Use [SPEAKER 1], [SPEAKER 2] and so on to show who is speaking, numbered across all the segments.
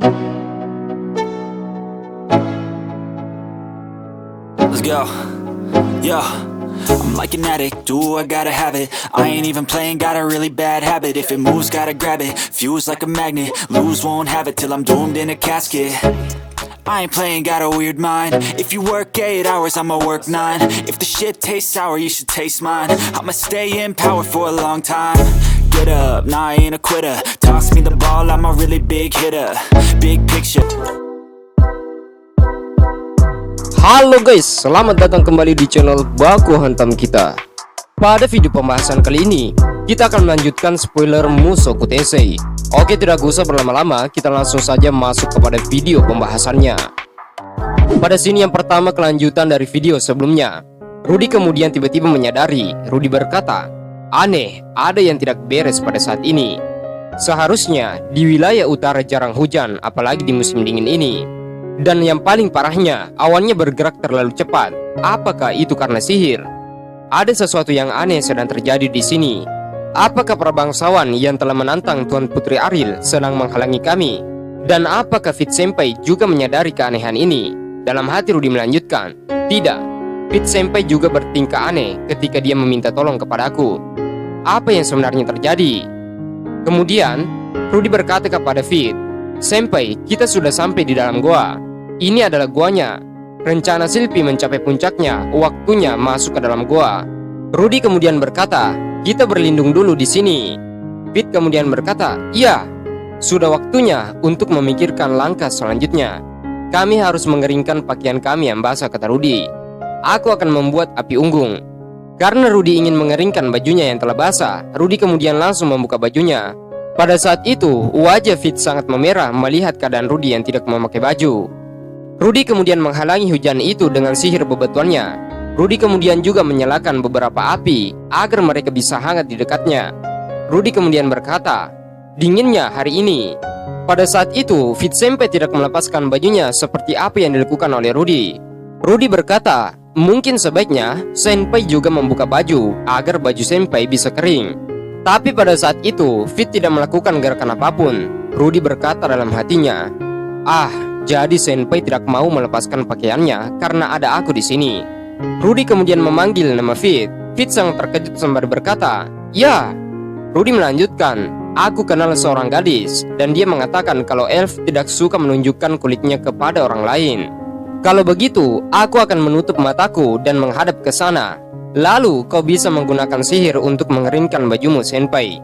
[SPEAKER 1] Let's go. Yo, I'm like an addict, do I gotta have it. I ain't even playing, got a really bad habit. If it moves, gotta grab it, fuse like a magnet. Lose, won't have it till I'm doomed in a casket. I ain't playing, got a weird mind. If you work 8 hours, I'ma work 9. If the shit tastes sour, you should taste mine. I'ma stay in power for a long time. Get up, nah, I ain't a quitter. Toss me the ball, I'm a really big hitter. Big picture.
[SPEAKER 2] Halo guys, selamat datang kembali di channel Baku Hantam kita. Pada video pembahasan kali ini, kita akan melanjutkan spoiler Mushoku Tensei. Oke, tidak usah berlama-lama, kita langsung saja masuk kepada video pembahasannya. Pada sini yang pertama kelanjutan dari video sebelumnya. Rudy kemudian tiba-tiba menyadari. Rudy berkata, aneh, ada yang tidak beres pada saat ini. Seharusnya di wilayah utara jarang hujan, apalagi di musim dingin ini. Dan yang paling parahnya, awannya bergerak terlalu cepat. Apakah itu karena sihir? Ada sesuatu yang aneh sedang terjadi di sini. Apakah para bangsawan yang telah menantang Tuan Putri Ariel sedang menghalangi kami? Dan apakah Fit Senpai juga menyadari keanehan ini? Dalam hati Rudy melanjutkan, tidak. Fit Senpai juga bertingkah aneh ketika dia meminta tolong kepadaku. Apa yang sebenarnya terjadi? Kemudian, Rudy berkata kepada Fit, Senpai, kita sudah sampai di dalam goa. Ini adalah goanya. Rencana Silpi mencapai puncaknya, waktunya masuk ke dalam goa. Rudy kemudian berkata, kita berlindung dulu di sini. Fit kemudian berkata, iya, sudah waktunya untuk memikirkan langkah selanjutnya. Kami harus mengeringkan pakaian kami yang basah, kata Rudy. Aku akan membuat api unggung. Karena Rudy ingin mengeringkan bajunya yang telah basah, Rudy kemudian langsung membuka bajunya. Pada saat itu, wajah Fit sangat memerah melihat keadaan Rudy yang tidak memakai baju. Rudy kemudian menghalangi hujan itu dengan sihir bebatuannya. Rudy kemudian juga menyalakan beberapa api agar mereka bisa hangat di dekatnya. Rudy kemudian berkata, dinginnya hari ini. Pada saat itu, Fit Senpai tidak melepaskan bajunya seperti apa yang dilakukan oleh Rudy. Rudy berkata, mungkin sebaiknya Senpai juga membuka baju agar baju Senpai bisa kering. Tapi pada saat itu, Fit tidak melakukan gerakan apapun. Rudy berkata dalam hatinya, jadi Senpai tidak mau melepaskan pakaiannya karena ada aku di sini. Rudy kemudian memanggil nama Fit. Fit sangat terkejut sembari berkata, ya. Rudy melanjutkan, aku kenal seorang gadis dan dia mengatakan kalau elf tidak suka menunjukkan kulitnya kepada orang lain. Kalau begitu, aku akan menutup mataku dan menghadap ke sana. Lalu kau bisa menggunakan sihir untuk mengeringkan bajumu, Senpai.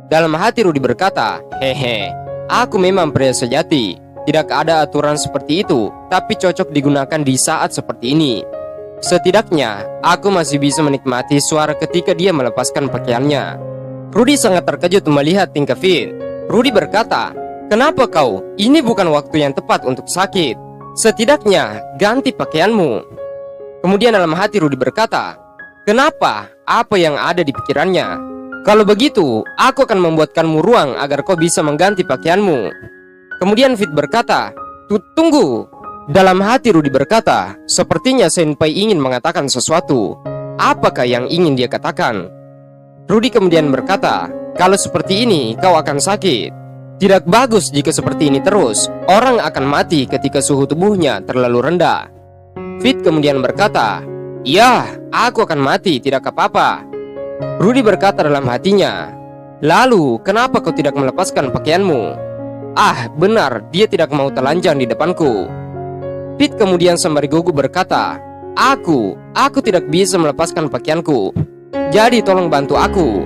[SPEAKER 2] Dalam hati Rudy berkata, hehe, aku memang pria sejati. Tidak ada aturan seperti itu, tapi cocok digunakan di saat seperti ini. Setidaknya, aku masih bisa menikmati suara ketika dia melepaskan pakaiannya. Rudy sangat terkejut melihat tingkah Fit. Rudy berkata, kenapa kau? Ini bukan waktu yang tepat untuk sakit. Setidaknya, ganti pakaianmu. Kemudian dalam hati Rudy berkata, kenapa? Apa yang ada di pikirannya? Kalau begitu, aku akan membuatkanmu ruang agar kau bisa mengganti pakaianmu. Kemudian Fit berkata, tunggu. Dalam hati Rudy berkata, sepertinya Senpai ingin mengatakan sesuatu. Apakah yang ingin dia katakan? Rudy kemudian berkata, kalau seperti ini kau akan sakit. Tidak bagus jika seperti ini terus. Orang akan mati ketika suhu tubuhnya terlalu rendah. Fit kemudian berkata, iya, aku akan mati, tidak apa-apa. Rudy berkata dalam hatinya, lalu kenapa kau tidak melepaskan pakaianmu? Benar, dia tidak mau telanjang di depanku. Fit kemudian sembari gugup berkata, aku tidak bisa melepaskan pakaianku. Jadi tolong bantu aku.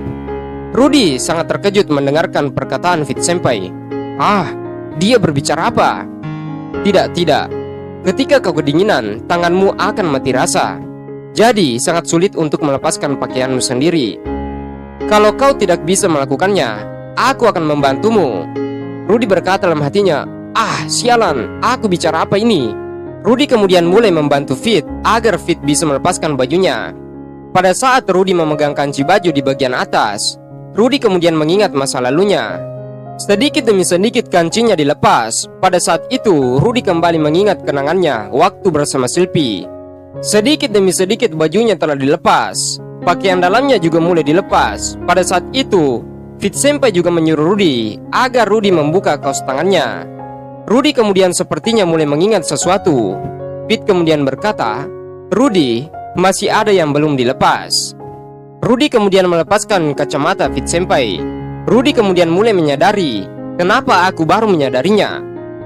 [SPEAKER 2] Rudy sangat terkejut mendengarkan perkataan Fit Senpai. Dia berbicara apa? Tidak. Ketika kau kedinginan, tanganmu akan mati rasa. Jadi sangat sulit untuk melepaskan pakaianmu sendiri. Kalau kau tidak bisa melakukannya, aku akan membantumu. Rudy berkata dalam hatinya, sialan, aku bicara apa ini? Rudy kemudian mulai membantu Fit agar Fit bisa melepaskan bajunya. Pada saat Rudy memegang kanci baju di bagian atas, Rudy kemudian mengingat masa lalunya. Sedikit demi sedikit kancinya dilepas. Pada saat itu, Rudy kembali mengingat kenangannya waktu bersama Silpi. Sedikit demi sedikit bajunya telah dilepas. Pakaian dalamnya juga mulai dilepas. Pada saat itu, Fit Senpai juga menyuruh Rudy agar Rudy membuka kaos tangannya. Rudy kemudian sepertinya mulai mengingat sesuatu. Fit kemudian berkata, "Rudy, masih ada yang belum dilepas." Rudy kemudian melepaskan kacamata Fit Senpai. Rudy kemudian mulai menyadari, kenapa aku baru menyadarinya.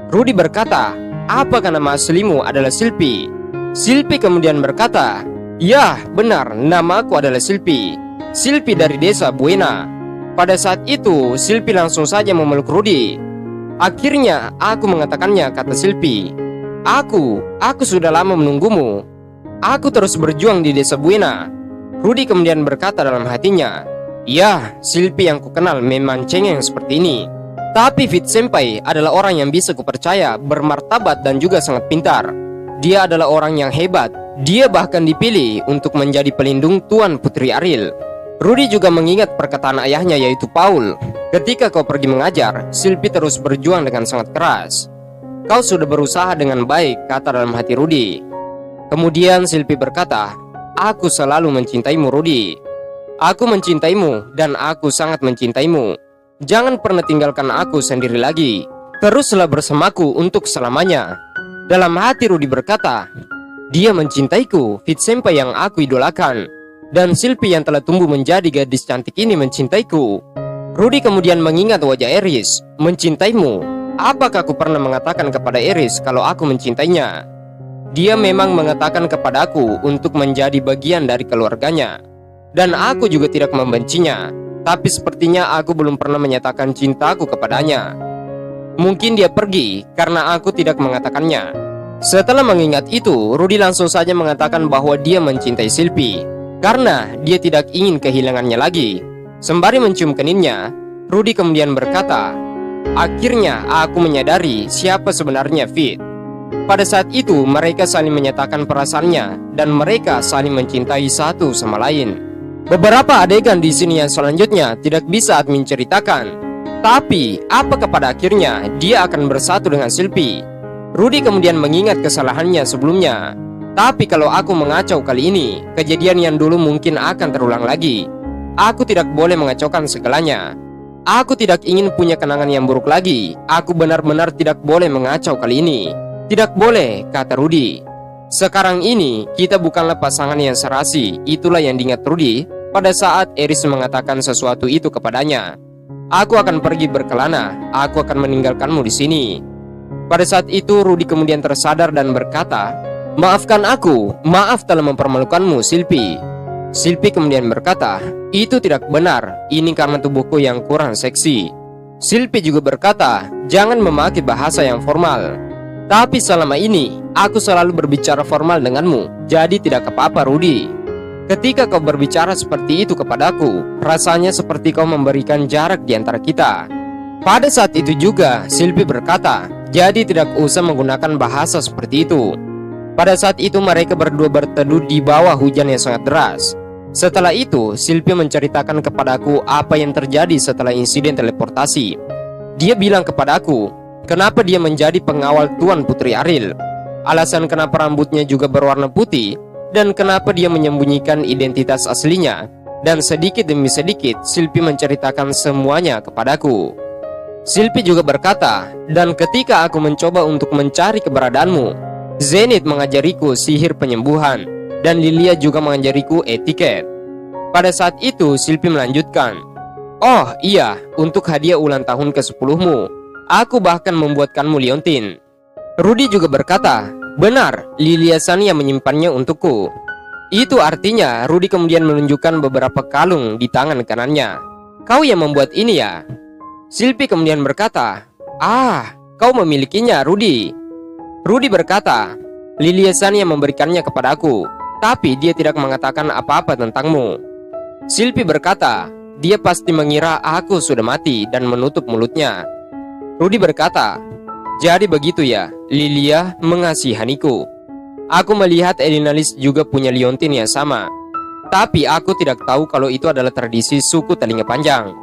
[SPEAKER 2] Rudy berkata, "Apakah nama aslimu adalah Silpi?" Silpi kemudian berkata, "Ya, benar, nama aku adalah Silpi. Silpi dari desa Buena." Pada saat itu, Silpi langsung saja memeluk Rudy. "Akhirnya aku mengatakannya," kata Silpi. Aku sudah lama menunggumu. Aku terus berjuang di desa Buena." Rudy kemudian berkata dalam hatinya, "Ya, Silpi yang kukenal memang cengeng seperti ini. Tapi Fit Senpai adalah orang yang bisa kupercaya, bermartabat dan juga sangat pintar. Dia adalah orang yang hebat. Dia bahkan dipilih untuk menjadi pelindung Tuan Putri Ariel." Rudy juga mengingat perkataan ayahnya yaitu Paul, "Ketika kau pergi mengajar, Silpi terus berjuang dengan sangat keras. Kau sudah berusaha dengan baik," kata dalam hati Rudy. Kemudian Silpi berkata, "Aku selalu mencintaimu, Rudy. Aku mencintaimu dan aku sangat mencintaimu. Jangan pernah tinggalkan aku sendiri lagi. Teruslah bersamaku untuk selamanya." Dalam hati Rudy berkata, "Dia mencintaiku, Fit Senpai yang aku idolakan. Dan Silpi yang telah tumbuh menjadi gadis cantik ini mencintaiku." Rudy kemudian mengingat wajah Eris. "Mencintaimu? Apakah aku pernah mengatakan kepada Eris kalau aku mencintainya?" Dia memang mengatakan kepadaku untuk menjadi bagian dari keluarganya. Dan aku juga tidak membencinya. Tapi sepertinya aku belum pernah menyatakan cintaku kepadanya. Mungkin dia pergi karena aku tidak mengatakannya." Setelah mengingat itu, Rudy langsung saja mengatakan bahwa dia mencintai Silpi karena dia tidak ingin kehilangannya lagi. Sembari mencium keninnya, Rudy kemudian berkata, "Akhirnya aku menyadari siapa sebenarnya Fit." Pada saat itu mereka saling menyatakan perasaannya dan mereka saling mencintai satu sama lain. Beberapa adegan di sini yang selanjutnya tidak bisa admin ceritakan. Tapi apakah pada akhirnya dia akan bersatu dengan Silpi? Rudy kemudian mengingat kesalahannya sebelumnya. "Tapi kalau aku mengacau kali ini, kejadian yang dulu mungkin akan terulang lagi. Aku tidak boleh mengacaukan segalanya. Aku tidak ingin punya kenangan yang buruk lagi. Aku benar-benar tidak boleh mengacau kali ini. Tidak boleh," kata Rudy. Sekarang ini kita bukanlah pasangan yang serasi. Itulah yang diingat Rudy pada saat Eris mengatakan sesuatu itu kepadanya. "Aku akan pergi berkelana. Aku akan meninggalkanmu di sini." Pada saat itu Rudy kemudian tersadar dan berkata, "Maafkan aku, maaf telah mempermalukanmu, Silpi." Silpi kemudian berkata, "Itu tidak benar, ini karena tubuhku yang kurang seksi." Silpi juga berkata, "Jangan memakai bahasa yang formal. Tapi selama ini, aku selalu berbicara formal denganmu, jadi tidak apa-apa, Rudy. Ketika kau berbicara seperti itu kepadaku, rasanya seperti kau memberikan jarak di antara kita." Pada saat itu juga, Silpi berkata, "Jadi tidak usah menggunakan bahasa seperti itu." Pada saat itu mereka berdua berteduh di bawah hujan yang sangat deras. Setelah itu, Silpi menceritakan kepadaku apa yang terjadi setelah insiden teleportasi. Dia bilang kepadaku, kenapa dia menjadi pengawal Tuan Putri Ariel, alasan kenapa rambutnya juga berwarna putih, dan kenapa dia menyembunyikan identitas aslinya. Dan sedikit demi sedikit, Silpi menceritakan semuanya kepadaku. Silpi juga berkata, "Dan ketika aku mencoba untuk mencari keberadaanmu, Zenith mengajariku sihir penyembuhan, dan Lilia juga mengajariku etiket." Pada saat itu Silpi melanjutkan, "Oh iya, untuk hadiah ulang tahun ke-10mu, aku bahkan membuatkanmu liontin." Rudy juga berkata, "Benar, Lilia San yang menyimpannya untukku." Itu artinya Rudy kemudian menunjukkan beberapa kalung di tangan kanannya. "Kau yang membuat ini ya?" Silpi kemudian berkata, "Ah, kau memilikinya, Rudy." Rudy berkata, "Lilia San yang memberikannya kepadaku, tapi dia tidak mengatakan apa-apa tentangmu." Silpi berkata, "Dia pasti mengira aku sudah mati dan menutup mulutnya." Rudy berkata, "Jadi begitu ya, Lilia mengasihaniku. Aku melihat Elinalis juga punya liontin yang sama. Tapi aku tidak tahu kalau itu adalah tradisi suku telinga panjang.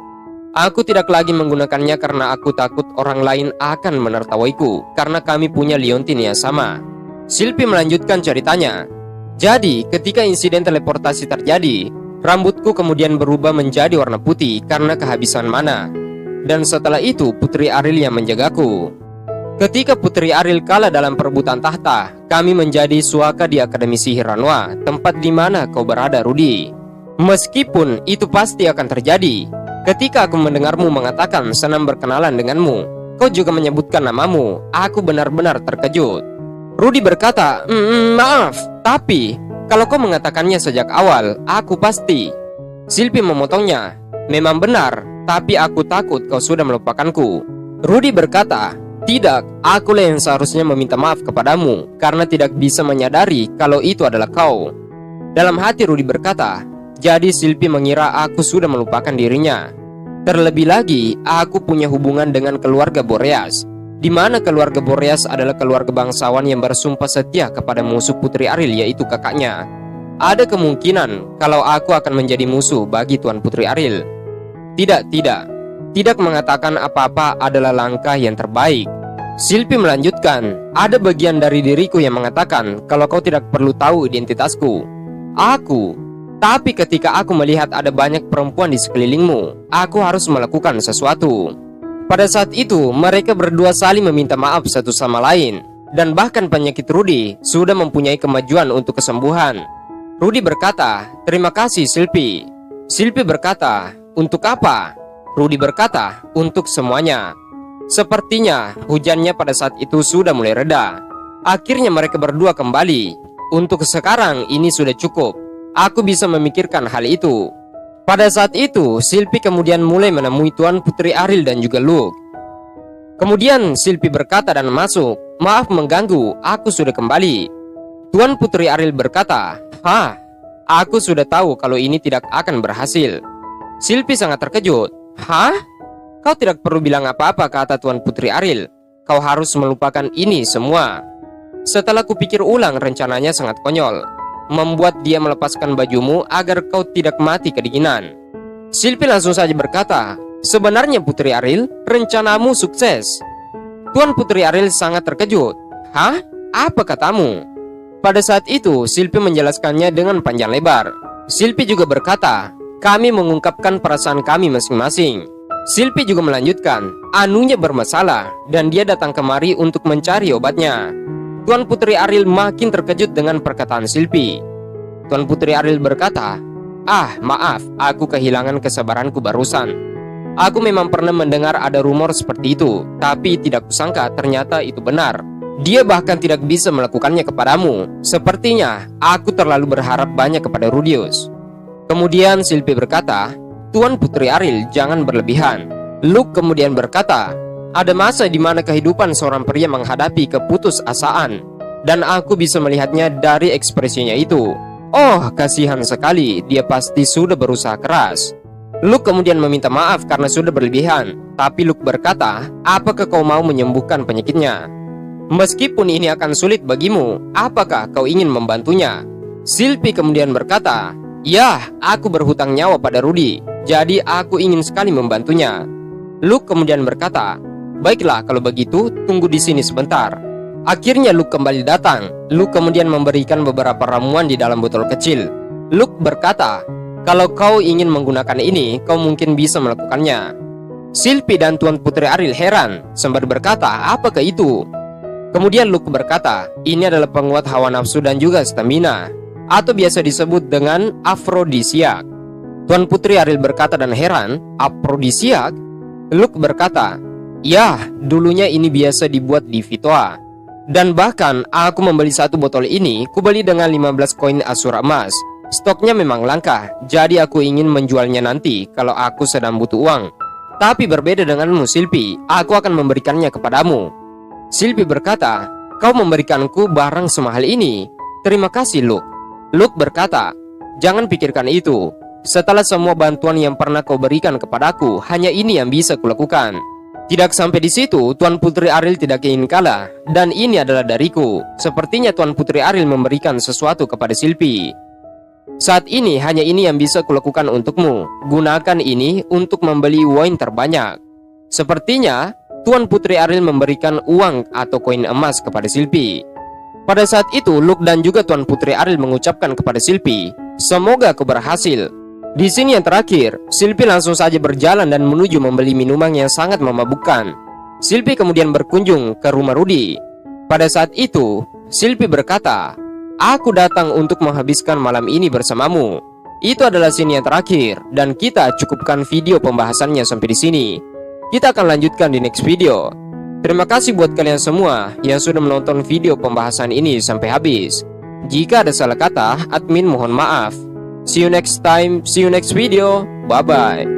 [SPEAKER 2] Aku tidak lagi menggunakannya karena aku takut orang lain akan menertawaiku karena kami punya liontin yang sama." Silpi melanjutkan ceritanya, "Jadi ketika insiden teleportasi terjadi, rambutku kemudian berubah menjadi warna putih karena kehabisan mana. Dan setelah itu Putri Ariel yang menjagaku." Ketika Putri Ariel kalah dalam perebutan tahta, kami menjadi suaka di Akademi Sihir Ranwa, tempat di mana kau berada, Rudy. Meskipun itu pasti akan terjadi, ketika aku mendengarmu mengatakan senang berkenalan denganmu, kau juga menyebutkan namamu, aku benar-benar terkejut. Rudy berkata, maaf, tapi kalau kau mengatakannya sejak awal, aku pasti. Sylvie memotongnya, memang benar, tapi aku takut kau sudah melupakanku. Rudy berkata, tidak, akulah yang seharusnya meminta maaf kepadamu karena tidak bisa menyadari kalau itu adalah kau. Dalam hati Rudy berkata, jadi Sylvie mengira aku sudah melupakan dirinya. Terlebih lagi, aku punya hubungan dengan keluarga Boreas, di mana keluarga Boreas adalah keluarga bangsawan yang bersumpah setia kepada musuh Putri Ariel, yaitu kakaknya. Ada kemungkinan kalau aku akan menjadi musuh bagi Tuan Putri Ariel. Tidak mengatakan apa-apa adalah langkah yang terbaik. Sylvie melanjutkan, ada bagian dari diriku yang mengatakan kalau kau tidak perlu tahu identitasku. Tapi ketika aku melihat ada banyak perempuan di sekelilingmu, aku harus melakukan sesuatu. Pada saat itu, mereka berdua saling meminta maaf satu sama lain. Dan bahkan penyakit Rudy sudah mempunyai kemajuan untuk kesembuhan. Rudy berkata, terima kasih Sylvie. Sylvie berkata, untuk apa? Rudy berkata, untuk semuanya. Sepertinya hujannya pada saat itu sudah mulai reda. Akhirnya mereka berdua kembali. Untuk sekarang ini sudah cukup. Aku bisa memikirkan hal itu. Pada saat itu, Sylvie kemudian mulai menemui Tuan Putri Ariel dan juga Luke. Kemudian Sylvie berkata dan masuk, maaf mengganggu, aku sudah kembali. Tuan Putri Ariel berkata, aku sudah tahu kalau ini tidak akan berhasil. Sylvie sangat terkejut. Kau tidak perlu bilang apa-apa, kata Tuan Putri Ariel. Kau harus melupakan ini semua. Setelah kupikir ulang, rencananya sangat konyol. Membuat dia melepaskan bajumu agar kau tidak mati kedinginan. Sylvie langsung saja berkata, sebenarnya Putri Ariel, rencanamu sukses. Tuan Putri Ariel sangat terkejut. Apa katamu? Pada saat itu, Sylvie menjelaskannya dengan panjang lebar. Sylvie juga berkata, kami mengungkapkan perasaan kami masing-masing. Sylvie juga melanjutkan, anunya bermasalah dan dia datang kemari untuk mencari obatnya. Tuan Putri Ariel makin terkejut dengan perkataan Sylvie. Tuan Putri Ariel berkata, maaf, aku kehilangan kesabaranku barusan. Aku memang pernah mendengar ada rumor seperti itu, tapi tidak kusangka ternyata itu benar. Dia bahkan tidak bisa melakukannya kepadamu. Sepertinya aku terlalu berharap banyak kepada Rudius. Kemudian Sylvie berkata, Tuan Putri Ariel, jangan berlebihan. Luke kemudian berkata, ada masa di mana kehidupan seorang pria menghadapi keputusasaan, dan aku bisa melihatnya dari ekspresinya itu. Oh, kasihan sekali, dia pasti sudah berusaha keras. Luke kemudian meminta maaf karena sudah berlebihan, tapi Luke berkata, apakah kau mau menyembuhkan penyakitnya? Meskipun ini akan sulit bagimu, apakah kau ingin membantunya? Sylvie kemudian berkata, ya, aku berhutang nyawa pada Rudy, jadi aku ingin sekali membantunya. Luke kemudian berkata, baiklah kalau begitu, tunggu di sini sebentar. Akhirnya Luke kembali datang. Luke kemudian memberikan beberapa ramuan di dalam botol kecil. Luke berkata, kalau kau ingin menggunakan ini, kau mungkin bisa melakukannya. Sylvie dan Tuan Putri Ariel heran, sembari berkata, apakah itu? Kemudian Luke berkata, ini adalah penguat hawa nafsu dan juga stamina, atau biasa disebut dengan afrodisiak. Tuan Putri Ariel berkata dan heran, afrodisiak? Luke berkata, ya, dulunya ini biasa dibuat di Vitoa. Dan bahkan aku membeli satu botol ini, kubeli dengan 15 koin asura emas. Stoknya memang langka, jadi aku ingin menjualnya nanti kalau aku sedang butuh uang. Tapi berbeda denganmu Sylvie, aku akan memberikannya kepadamu. Sylvie berkata, kau memberikanku barang semahal ini. Terima kasih Luke. Luke berkata, jangan pikirkan itu. Setelah semua bantuan yang pernah kau berikan kepadaku, hanya ini yang bisa kulakukan. Tidak sampai di situ, Tuan Putri Ariel tidak ingin kalah, dan ini adalah dariku. Sepertinya Tuan Putri Ariel memberikan sesuatu kepada Sylvie. Saat ini hanya ini yang bisa kulakukan untukmu. Gunakan ini untuk membeli wine terbanyak. Sepertinya Tuan Putri Ariel memberikan uang atau koin emas kepada Sylvie. Pada saat itu Luke dan juga Tuan Putri Ariel mengucapkan kepada Sylvie, semoga kau berhasil. Di sini yang terakhir, Sylvie langsung saja berjalan dan menuju membeli minuman yang sangat memabukkan. Sylvie kemudian berkunjung ke rumah Rudy. Pada saat itu, Sylvie berkata, "Aku datang untuk menghabiskan malam ini bersamamu." Itu adalah scene yang terakhir dan kita cukupkan video pembahasannya sampai di sini. Kita akan lanjutkan di next video. Terima kasih buat kalian semua yang sudah menonton video pembahasan ini sampai habis. Jika ada salah kata, admin mohon maaf. See you next time, see you next video. Bye bye.